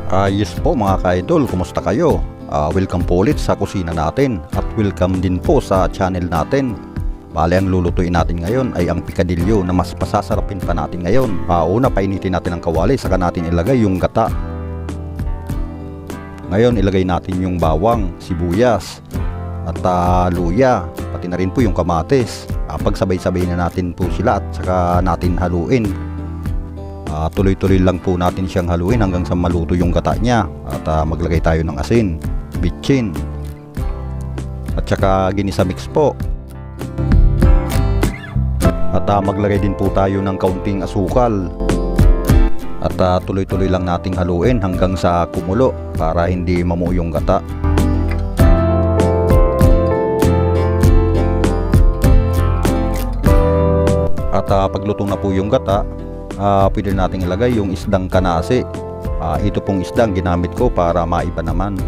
Yes po mga ka-idol, kumusta kayo? Welcome po ulit sa kusina natin at welcome din po sa channel natin. Bale, ang lulutuin natin ngayon ay ang pikadilyo na mas pasasarapin pa natin ngayon. Una, painitin natin ang kawali, saka natin ilagay yung gata. Ngayon, ilagay natin yung bawang, sibuyas at luya, pati na rin po yung kamatis. Pagsabay-sabay na natin po sila at saka natin haluin. Tuloy-tuloy lang po natin siyang haluin hanggang sa maluto yung gata niya. At maglagay tayo ng asin, bitchin at saka ginisa mix po. At maglagay din po tayo ng kaunting asukal. At tuloy-tuloy lang nating haluin hanggang sa kumulo para hindi mamuo yung gata. At pagluto na po yung gata, pwede nating ilagay yung isdang kanase. Ito pong isdang ginamit ko para maiba naman.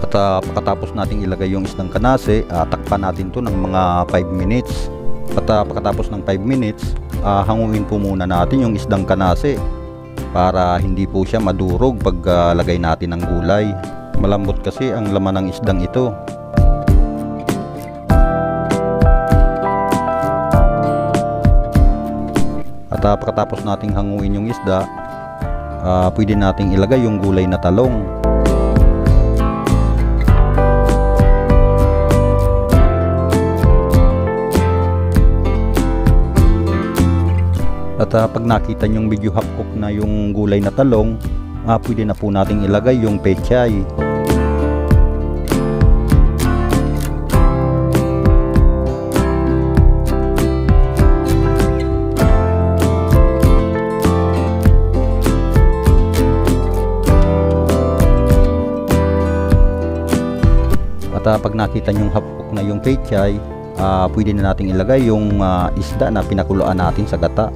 At pagkatapos nating ilagay yung isdang kanase, takpan natin to ng mga 5 minutes. At pagkatapos ng 5 minutes, hanguin po muna natin yung isdang kanase para hindi po siya madurog pag lagay natin ng gulay. Malambot kasi ang laman ng isdang ito. At pagkatapos nating hanguin yung isda, pwede nating ilagay yung gulay na talong. At pag nakita nyong medyo half-cook na yung gulay na talong, pwede na po nating ilagay yung pechay. At pag nakita nyong half-cook na yung pechay, pwede na nating ilagay yung isda na pinakuluan natin sa gata.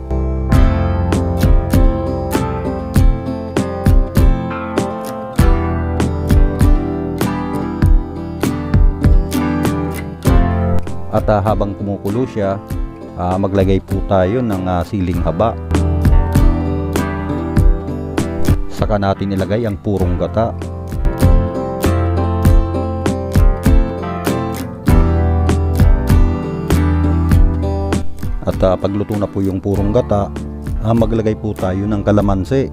At habang kumukulo siya, maglagay po tayo ng siling haba. Saka natin ilagay ang purong gata. At pagluto na po yung purong gata, maglagay po tayo ng kalamansi.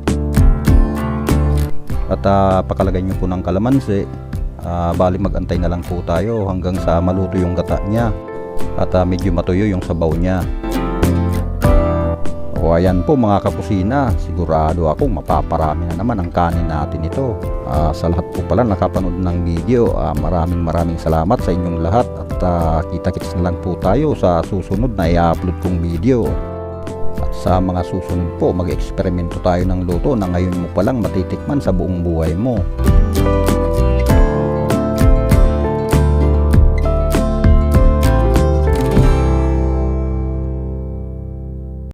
At pakalagay nyo po ng kalamansi, bali magantay na lang po tayo hanggang sa maluto yung gata niya at medyo matuyo yung sabaw niya. O ayan po mga kakusina, sigurado ako mapaparami na naman ang kanin natin ito. Sa lahat po pala nakapanood ng video, maraming salamat sa inyong lahat. At kita-kits na lang po tayo sa susunod na i-upload kong video. At sa mga susunod po, mag-eksperimento tayo ng luto na ngayon mo palang matitikman sa buong buhay mo.